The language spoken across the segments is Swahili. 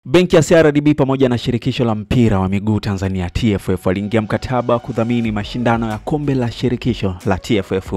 Benki ya CRDB pamoja na shirikisho la mpira wa miguu Tanzania TFF waliingia mkataba kudhamini mashindano ya kombe la shirikisho la TFF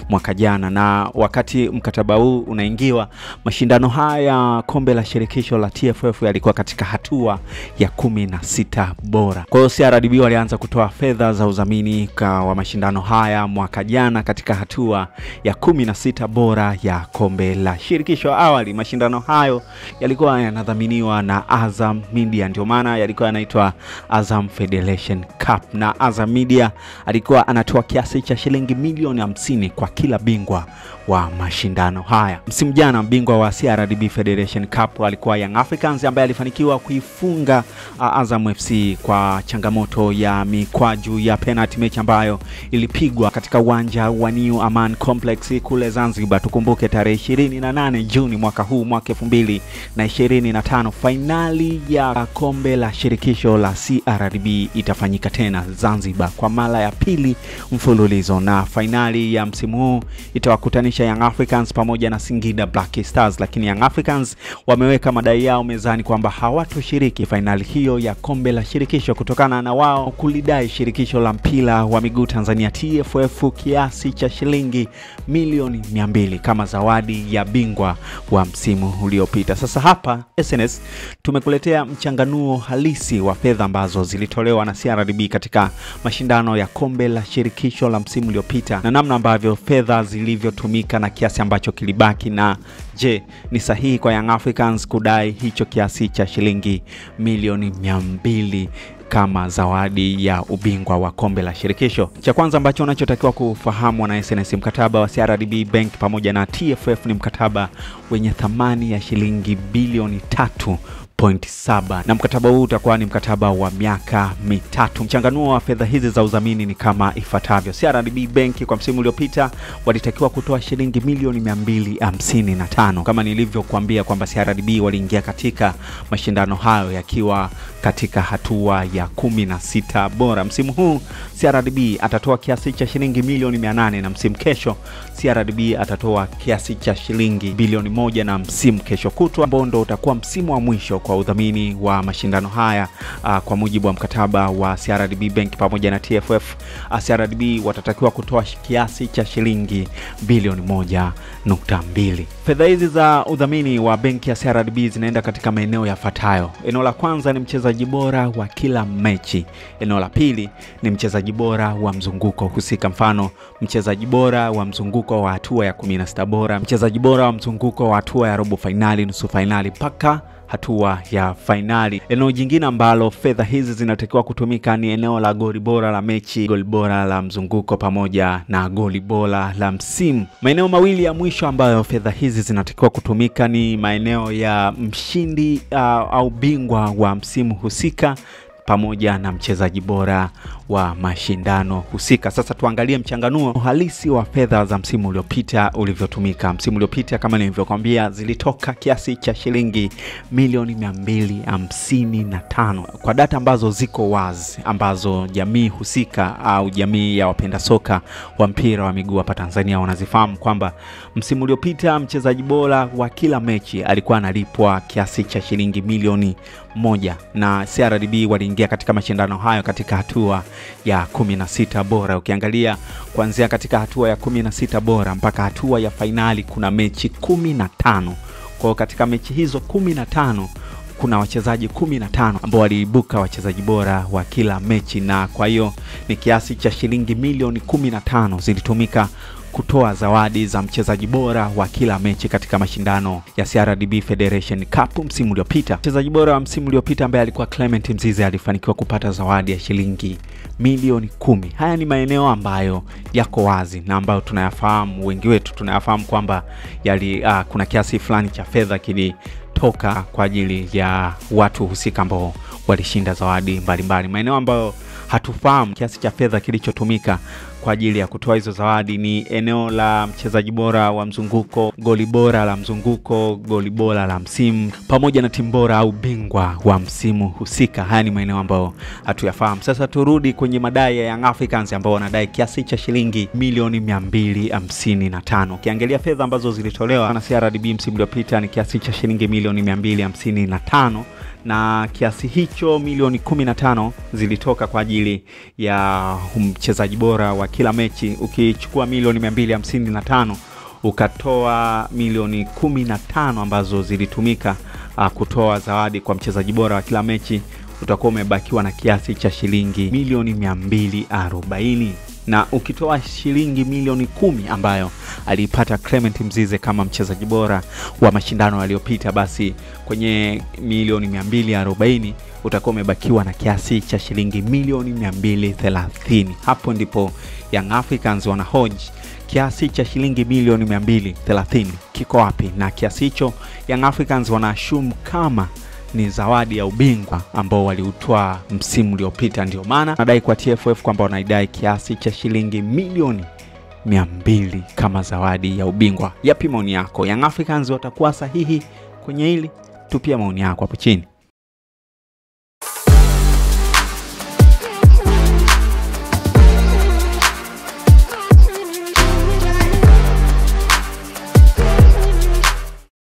mwaka jana, na wakati mkataba huu unaingiwa, mashindano haya kombe la shirikisho la TFF yalikuwa katika hatua ya 16 bora. Kwa hiyo CRDB walianza kutoa fedha za udhamini wa mashindano haya mwaka jana katika hatua ya 16 bora ya kombe la shirikisho. Awali mashindano hayo yalikuwa yanadhaminiwa na Azam Media, ndio maana yalikuwa yanaitwa Azam Federation Cup, na Azam Media alikuwa anatoa kiasi cha shilingi milioni 50 kwa kila bingwa wa mashindano haya. Msimu jana bingwa wa CRDB Federation Cup alikuwa Young Africans, ambaye alifanikiwa kuifunga Azam FC kwa changamoto ya mikwaju ya penalty, mechi ambayo ilipigwa katika uwanja wa New Aman Complex kule Zanzibar. Tukumbuke tarehe 28 Juni mwaka huu, mwaka 2025, finali ya kombe la shirikisho la CRDB itafanyika tena Zanzibar kwa mara ya pili mfululizo, na finali ya msimu huu itawakutanisha Young Africans pamoja na Singida Black Stars. Lakini Young Africans wameweka madai yao mezani kwamba hawatoshiriki finali hiyo ya kombe la shirikisho kutokana na wao kulidai shirikisho la mpira wa miguu Tanzania TFF kiasi cha shilingi milioni 200 kama zawadi ya bingwa wa msimu uliopita. Sasa hapa SNS tumekuletea mchanganuo halisi wa fedha ambazo zilitolewa na CRDB katika mashindano ya kombe la shirikisho la msimu uliopita, na namna ambavyo fedha zilivyotumika na kiasi ambacho kilibaki, na je, ni sahihi kwa Young Africans kudai hicho kiasi cha shilingi milioni 200 kama zawadi ya ubingwa wa kombe la shirikisho? Cha kwanza ambacho unachotakiwa kufahamu na SNS, mkataba wa CRDB Bank pamoja na TFF ni mkataba wenye thamani ya shilingi bilioni 3.7, na mkataba huu utakuwa ni mkataba wa miaka 3. Mchanganuo wa fedha hizi za udhamini ni kama ifuatavyo. CRDB Bank kwa msimu uliopita walitakiwa kutoa shilingi milioni 255. Kama nilivyokuambia kwamba CRDB waliingia katika mashindano hayo yakiwa katika hatua ya 16 bora. Msimu huu CRDB atatoa kiasi cha shilingi milioni 800, na msimu kesho CRDB atatoa kiasi cha shilingi bilioni 1, na msimu kesho kutwa Bondo utakuwa msimu wa mwisho kwa udhamini wa mashindano haya. Kwa mujibu wa mkataba wa CRDB Bank pamoja na TFF, CRDB watatakiwa kutoa kiasi cha shilingi bilioni 1.2. Fedha hizi za udhamini wa benki ya CRDB zinaenda katika maeneo yafuatayo. Eneo la kwanza ni mchezaji bora wa kila mechi. Eneo la pili ni mchezaji bora wa mzunguko husika, mfano mchezaji bora wa mzunguko wa hatua ya 16 bora, mchezaji bora wa mzunguko wa hatua ya robo finali, nusu finali mpaka hatua ya finali. Eneo jingine ambalo fedha hizi zinatakiwa kutumika ni eneo la goli bora la mechi, goli bora la mzunguko pamoja na goli bora la msimu. Maeneo mawili ya mwisho ambayo fedha hizi zinatakiwa kutumika ni maeneo ya mshindi au bingwa wa msimu husika pamoja na mchezaji bora wa mashindano husika. Sasa tuangalie mchanganuo halisi wa fedha za msimu uliopita ulivyotumika. Msimu uliopita kama nilivyokuambia zilitoka kiasi cha shilingi milioni 255. Kwa data ambazo ziko wazi, ambazo jamii husika au jamii ya wapenda soka wa mpira wa miguu hapa Tanzania wanazifahamu, kwamba msimu uliopita mchezaji bora wa kila mechi alikuwa analipwa kiasi cha shilingi milioni 1, na CRDB waliingia katika mashindano hayo katika hatua ya 16 bora. Ukiangalia kuanzia katika hatua ya 16 bora mpaka hatua ya finali kuna mechi 15. Kwa katika mechi hizo 15 kuna wachezaji 15 ambao waliibuka wachezaji bora wa kila mechi, na kwa hiyo ni kiasi cha shilingi milioni 15 zilitumika kutoa zawadi za mchezaji bora wa kila mechi katika mashindano ya CRDB Federation Cup msimu uliopita. Mchezaji bora wa msimu uliopita ambaye alikuwa Clement Mzize alifanikiwa kupata zawadi ya shilingi milioni 10. Haya ni maeneo ambayo yako wazi na ambayo tunayafahamu, wengi wetu tunayafahamu kwamba kuna kiasi fulani cha fedha kilitoka kwa ajili ya watu husika ambao walishinda zawadi mbalimbali. Maeneo ambayo hatufahamu kiasi cha fedha kilichotumika kwa ajili ya kutoa hizo zawadi ni eneo la mchezaji bora wa mzunguko, goli bora la mzunguko, goli bora la msimu pamoja na timu bora au bingwa wa msimu husika. Haya ni maeneo ambayo hatuyafahamu. Sasa turudi kwenye madai ya Young Africans ambao wanadai kiasi cha shilingi milioni 255. Ukiangalia fedha ambazo zilitolewa na CRDB msimu uliopita ni kiasi cha shilingi milioni 255, na kiasi hicho milioni 15 zilitoka kwa ajili ya mchezaji bora wa kila mechi. Ukichukua milioni 255 ukatoa milioni 15 ambazo zilitumika kutoa zawadi kwa mchezaji bora wa kila mechi, utakuwa umebakiwa na kiasi cha shilingi milioni 240. Na ukitoa shilingi milioni 10 ambayo alipata Clement Mzize kama mchezaji bora wa mashindano yaliyopita, basi kwenye milioni 240 utakuwa umebakiwa na kiasi cha shilingi milioni 230. Hapo ndipo Young Africans wanahoji kiasi cha shilingi milioni 230 kiko wapi, na kiasi hicho Young Africans wanaashumu kama ni zawadi ya ubingwa ambao waliutoa msimu uliopita. Ndio maana nadai kwa TFF kwamba wanaidai kiasi cha shilingi milioni 200 kama zawadi ya ubingwa. Yapi maoni yako? Young Africans watakuwa sahihi kwenye hili? Tupia maoni yako hapo chini.